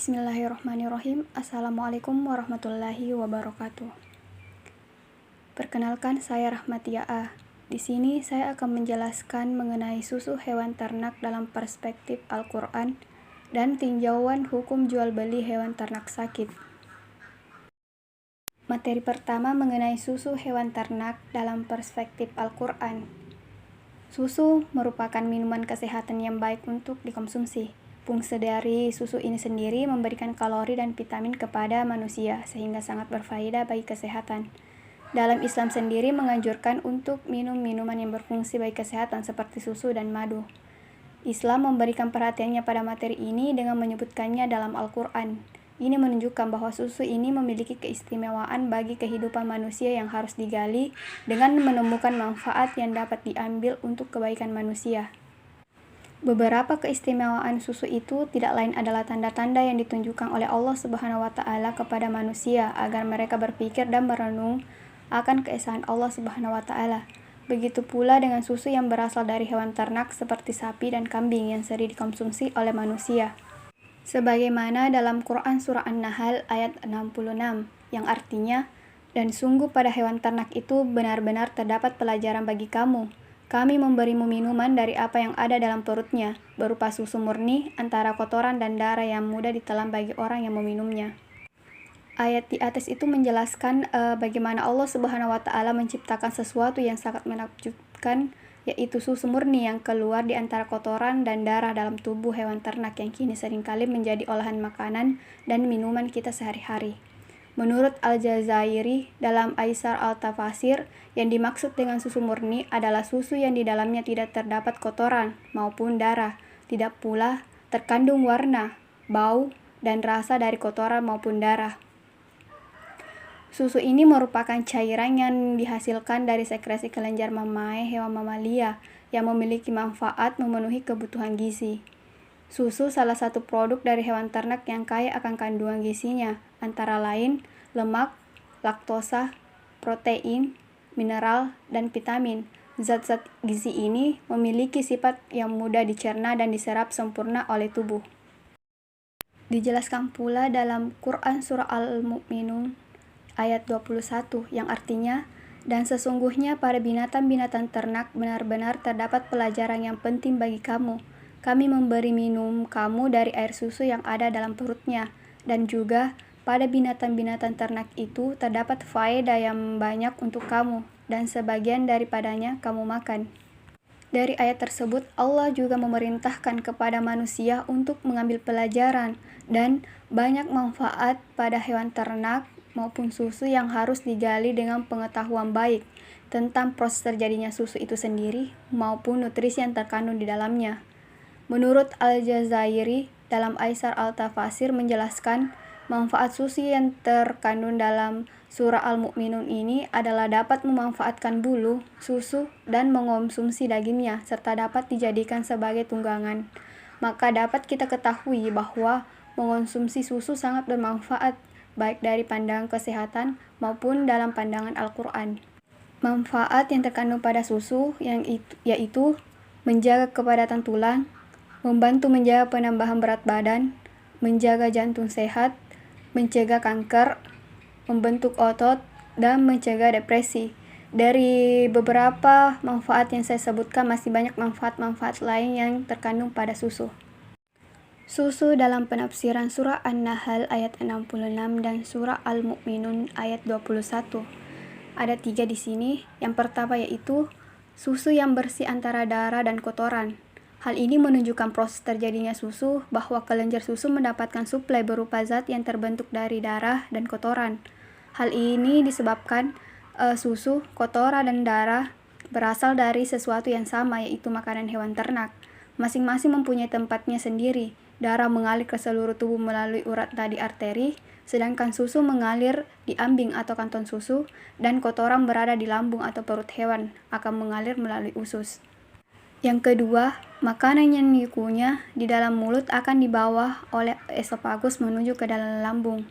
Bismillahirrahmanirrahim. Assalamualaikum warahmatullahi wabarakatuh. Perkenalkan, saya Rahmatia A. Di sini saya akan menjelaskan mengenai susu hewan ternak dalam perspektif Al-Quran dan tinjauan hukum jual beli hewan ternak sakit. Materi pertama mengenai susu hewan ternak dalam perspektif Al-Quran. Susu merupakan minuman kesehatan yang baik untuk dikonsumsi. Fungsi dari susu ini sendiri memberikan kalori dan vitamin kepada manusia, sehingga sangat berfaedah bagi kesehatan. Dalam Islam sendiri menganjurkan untuk minum minuman yang berfungsi bagi kesehatan seperti susu dan madu. Islam memberikan perhatiannya pada materi ini dengan menyebutkannya dalam Al-Quran. Ini menunjukkan bahwa susu ini memiliki keistimewaan bagi kehidupan manusia yang harus digali dengan menemukan manfaat yang dapat diambil untuk kebaikan manusia. Beberapa keistimewaan susu itu tidak lain adalah tanda-tanda yang ditunjukkan oleh Allah Subhanahu wa Ta'ala kepada manusia agar mereka berpikir dan merenung akan keesaan Allah Subhanahu wa Ta'ala. Begitu pula dengan susu yang berasal dari hewan ternak seperti sapi dan kambing yang sering dikonsumsi oleh manusia. Sebagaimana dalam Quran surah An-Nahl ayat 66 yang artinya, "Dan sungguh pada hewan ternak itu benar-benar terdapat pelajaran bagi kamu. Kami memberimu minuman dari apa yang ada dalam perutnya, berupa susu murni antara kotoran dan darah yang mudah ditelan bagi orang yang meminumnya." Ayat di atas itu menjelaskan bagaimana Allah Subhanahu wa Ta'ala menciptakan sesuatu yang sangat menakjubkan, yaitu susu murni yang keluar di antara kotoran dan darah dalam tubuh hewan ternak yang kini seringkali menjadi olahan makanan dan minuman kita sehari-hari. Menurut Al-Jazairi dalam Aisar Al-Tafasir, yang dimaksud dengan susu murni adalah susu yang di dalamnya tidak terdapat kotoran maupun darah, tidak pula terkandung warna, bau, dan rasa dari kotoran maupun darah. Susu ini merupakan cairan yang dihasilkan dari sekresi kelenjar mamae hewan mamalia yang memiliki manfaat memenuhi kebutuhan gizi. Susu salah satu produk dari hewan ternak yang kaya akan kandungan gizinya, antara lain lemak, laktosa, protein, mineral, dan vitamin. Zat-zat gizi ini memiliki sifat yang mudah dicerna dan diserap sempurna oleh tubuh. Dijelaskan pula dalam Quran surah Al-Mu'minun ayat 21 yang artinya, "Dan sesungguhnya pada binatang-binatang ternak benar-benar terdapat pelajaran yang penting bagi kamu. Kami memberi minum kamu dari air susu yang ada dalam perutnya, dan juga pada binatang-binatang ternak itu terdapat faedah yang banyak untuk kamu, dan sebagian daripadanya kamu makan." Dari ayat tersebut, Allah juga memerintahkan kepada manusia untuk mengambil pelajaran dan banyak manfaat pada hewan ternak maupun susu yang harus digali dengan pengetahuan baik tentang proses terjadinya susu itu sendiri maupun nutrisi yang terkandung di dalamnya. Menurut Al-Jazairi dalam Aisar Al-Tafasir menjelaskan manfaat susu yang terkandung dalam surah Al-Mu'minun ini adalah dapat memanfaatkan bulu, susu, dan mengonsumsi dagingnya, serta dapat dijadikan sebagai tunggangan. Maka dapat kita ketahui bahwa mengonsumsi susu sangat bermanfaat, baik dari pandangan kesehatan maupun dalam pandangan Al-Quran. Manfaat yang terkandung pada susu yaitu menjaga kepadatan tulang, membantu menjaga penambahan berat badan, menjaga jantung sehat, mencegah kanker, membentuk otot, dan mencegah depresi. Dari beberapa manfaat yang saya sebutkan, masih banyak manfaat-manfaat lain yang terkandung pada susu. Susu dalam penafsiran surah An-Nahl ayat 66 dan surah Al-Mu'minun ayat 21. Ada 3 di sini. Yang pertama yaitu susu yang bersih antara darah dan kotoran. Hal ini menunjukkan proses terjadinya susu, bahwa kelenjar susu mendapatkan suplai berupa zat yang terbentuk dari darah dan kotoran. Hal ini disebabkan susu, kotoran, dan darah berasal dari sesuatu yang sama, yaitu makanan hewan ternak. Masing-masing mempunyai tempatnya sendiri. Darah mengalir ke seluruh tubuh melalui urat nadi arteri, sedangkan susu mengalir di ambing atau kantong susu, dan kotoran berada di lambung atau perut hewan, akan mengalir melalui usus. Yang kedua, makanan yang dikunyah di dalam mulut akan dibawa oleh esofagus menuju ke dalam lambung,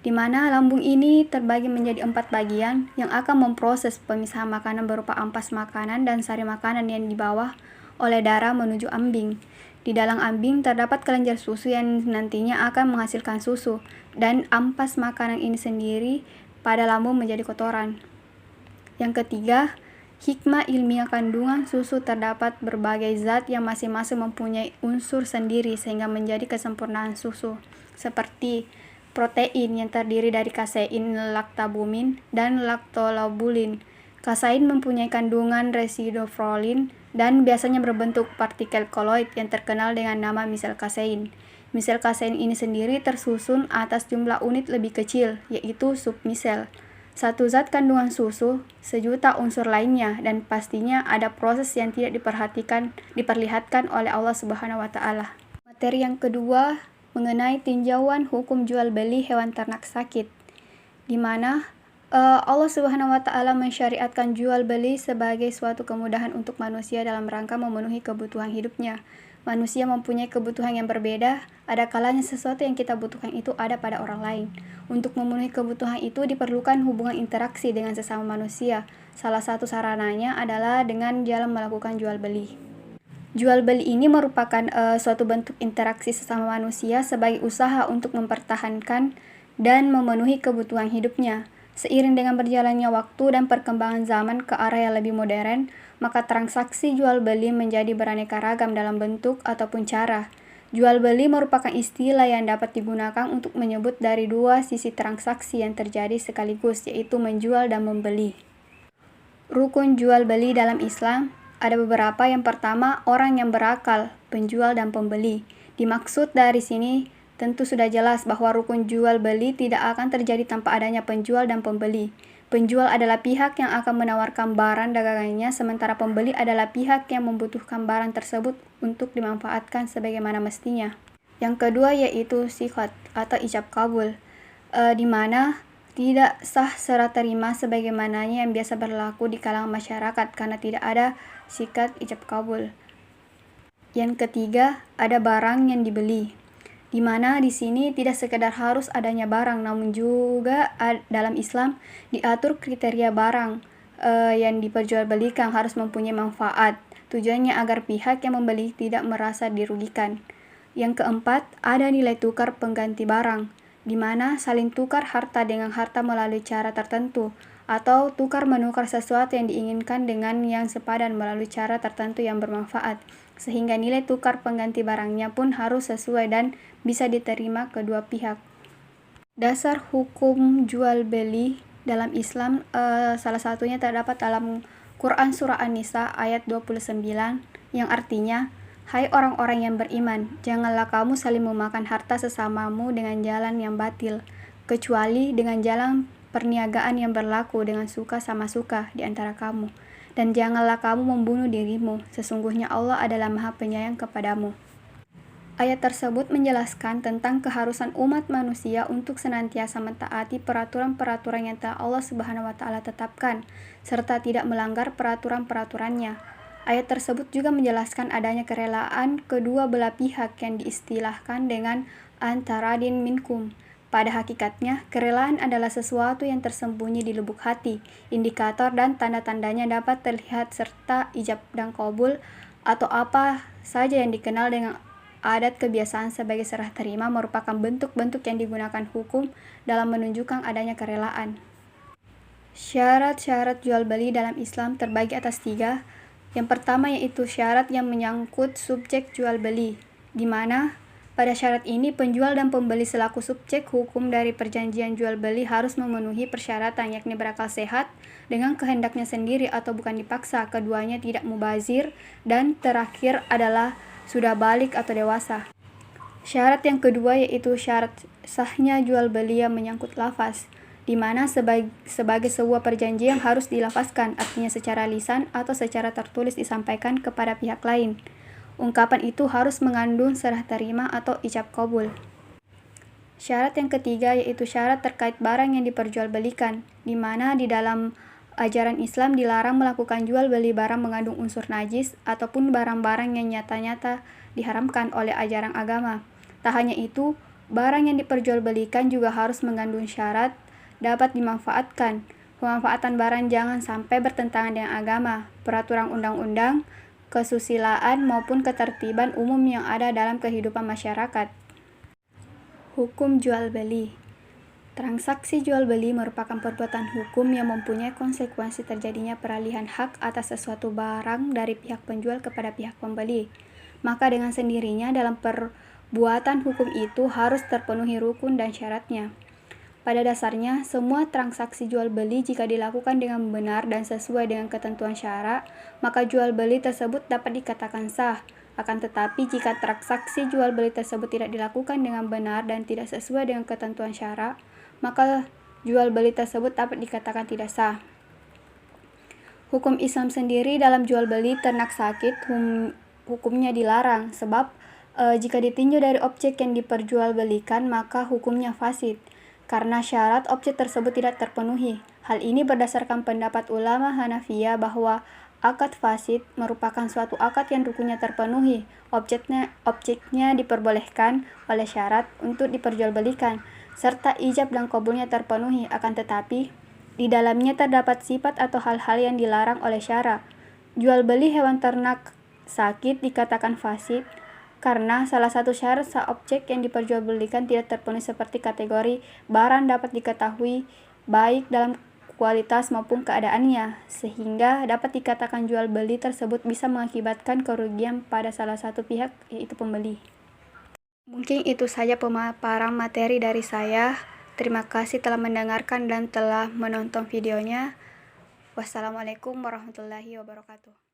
di mana lambung ini terbagi menjadi 4 bagian yang akan memproses pemisahan makanan berupa ampas makanan dan sari makanan yang dibawa oleh darah menuju ambing. Di dalam ambing terdapat kelenjar susu yang nantinya akan menghasilkan susu, dan ampas makanan ini sendiri pada lambung menjadi kotoran. Yang ketiga, hikmah ilmiah kandungan susu terdapat berbagai zat yang masing-masing mempunyai unsur sendiri sehingga menjadi kesempurnaan susu, seperti protein yang terdiri dari kasein, laktabumin, dan laktolobulin. Kasein mempunyai kandungan residofolin dan biasanya berbentuk partikel koloid yang terkenal dengan nama misel kasein. Misel kasein ini sendiri tersusun atas jumlah unit lebih kecil, yaitu submisel. Satu zat kandungan susu, sejuta unsur lainnya, dan pastinya ada proses yang tidak diperlihatkan oleh Allah Subhanahu wa Ta'ala. Materi yang kedua mengenai tinjauan hukum jual beli hewan ternak sakit, di mana Allah Subhanahu wa Ta'ala mensyariatkan jual beli sebagai suatu kemudahan untuk manusia dalam rangka memenuhi kebutuhan hidupnya. Manusia mempunyai kebutuhan yang berbeda, ada kalanya sesuatu yang kita butuhkan itu ada pada orang lain. Untuk memenuhi kebutuhan itu diperlukan hubungan interaksi dengan sesama manusia. Salah satu sarananya adalah dengan jalan melakukan jual beli. Jual beli ini merupakan suatu bentuk interaksi sesama manusia sebagai usaha untuk mempertahankan dan memenuhi kebutuhan hidupnya. Seiring dengan berjalannya waktu dan perkembangan zaman ke arah yang lebih modern, maka transaksi jual beli menjadi beraneka ragam dalam bentuk ataupun cara. Jual beli merupakan istilah yang dapat digunakan untuk menyebut dari dua sisi transaksi yang terjadi sekaligus, yaitu menjual dan membeli. Rukun jual beli dalam Islam ada beberapa. Yang pertama, orang yang berakal, penjual dan pembeli. Dimaksud dari sini tentu sudah jelas bahwa rukun jual beli tidak akan terjadi tanpa adanya penjual dan pembeli. Penjual adalah pihak yang akan menawarkan barang dagangannya, sementara pembeli adalah pihak yang membutuhkan barang tersebut untuk dimanfaatkan sebagaimana mestinya. Yang kedua yaitu siqat atau ijab kabul, di mana tidak sah serah terima sebagaimana yang biasa berlaku di kalangan masyarakat karena tidak ada siqat ijab kabul. Yang ketiga, ada barang yang dibeli, di mana di sini tidak sekedar harus adanya barang, namun juga dalam Islam diatur kriteria barang yang diperjualbelikan harus mempunyai manfaat. Tujuannya agar pihak yang membeli tidak merasa dirugikan. Yang keempat, ada nilai tukar pengganti barang, di mana saling tukar harta dengan harta melalui cara tertentu, atau tukar menukar sesuatu yang diinginkan dengan yang sepadan melalui cara tertentu yang bermanfaat, sehingga nilai tukar pengganti barangnya pun harus sesuai dan bisa diterima kedua pihak. Dasar hukum jual beli dalam Islam salah satunya terdapat dalam Quran Surah An-Nisa ayat 29 yang artinya, "Hai orang-orang yang beriman, janganlah kamu saling memakan harta sesamamu dengan jalan yang batil, kecuali dengan jalan perniagaan yang berlaku dengan suka sama suka di antara kamu. Dan janganlah kamu membunuh dirimu, sesungguhnya Allah adalah Maha Penyayang kepadamu." Ayat tersebut menjelaskan tentang keharusan umat manusia untuk senantiasa mentaati peraturan-peraturan yang telah Allah Subhanahu wa Ta'ala tetapkan, serta tidak melanggar peraturan-peraturannya. Ayat tersebut juga menjelaskan adanya kerelaan kedua belah pihak yang diistilahkan dengan antaradin minkum. Pada hakikatnya, kerelaan adalah sesuatu yang tersembunyi di lubuk hati. Indikator dan tanda-tandanya dapat terlihat serta ijab dan qabul atau apa saja yang dikenal dengan adat kebiasaan sebagai serah terima merupakan bentuk-bentuk yang digunakan hukum dalam menunjukkan adanya kerelaan. Syarat-syarat jual beli dalam Islam terbagi atas 3. Yang pertama yaitu syarat yang menyangkut subjek jual beli, di mana pada syarat ini penjual dan pembeli selaku subjek hukum dari perjanjian jual beli harus memenuhi persyaratan, yakni berakal sehat dengan kehendaknya sendiri atau bukan dipaksa, keduanya tidak mubazir, dan terakhir adalah sudah balik atau dewasa. Syarat yang kedua yaitu syarat sahnya jual beli yang menyangkut lafaz, di mana sebagai sebuah perjanjian harus dilafazkan, artinya secara lisan atau secara tertulis disampaikan kepada pihak lain. Ungkapan itu harus mengandung serah terima atau ijab qabul. Syarat yang ketiga yaitu syarat terkait barang yang diperjualbelikan, di mana di dalam ajaran Islam dilarang melakukan jual beli barang mengandung unsur najis ataupun barang-barang yang nyata-nyata diharamkan oleh ajaran agama. Tak hanya itu, barang yang diperjualbelikan juga harus mengandung syarat dapat dimanfaatkan. Pemanfaatan barang jangan sampai bertentangan dengan agama, peraturan undang-undang, kesusilaan maupun ketertiban umum yang ada dalam kehidupan masyarakat. Hukum jual beli. Transaksi jual beli merupakan perbuatan hukum yang mempunyai konsekuensi terjadinya peralihan hak atas sesuatu barang dari pihak penjual kepada pihak pembeli. Maka dengan sendirinya dalam perbuatan hukum itu harus terpenuhi rukun dan syaratnya. Pada dasarnya, semua transaksi jual beli jika dilakukan dengan benar dan sesuai dengan ketentuan syarak, maka jual beli tersebut dapat dikatakan sah. Akan tetapi jika transaksi jual beli tersebut tidak dilakukan dengan benar dan tidak sesuai dengan ketentuan syarak, maka jual beli tersebut dapat dikatakan tidak sah. Hukum Islam sendiri dalam jual beli ternak sakit hukumnya dilarang, sebab jika ditinjau dari objek yang diperjualbelikan maka hukumnya fasid, karena syarat objek tersebut tidak terpenuhi. Hal ini berdasarkan pendapat ulama Hanafiyah bahwa akad fasid merupakan suatu akad yang rukunnya terpenuhi, objeknya diperbolehkan oleh syarat untuk diperjualbelikan, serta ijab dan qabulnya terpenuhi. Akan tetapi, di dalamnya terdapat sifat atau hal-hal yang dilarang oleh syara. Jual beli hewan ternak sakit dikatakan fasid karena salah satu syarat sah objek yang diperjualbelikan tidak terpenuhi, seperti kategori barang dapat diketahui baik dalam kualitas maupun keadaannya, sehingga dapat dikatakan jual beli tersebut bisa mengakibatkan kerugian pada salah satu pihak, yaitu pembeli. Mungkin itu saja pemaparan materi dari saya. Terima kasih telah mendengarkan dan telah menonton videonya. Wassalamualaikum warahmatullahi wabarakatuh.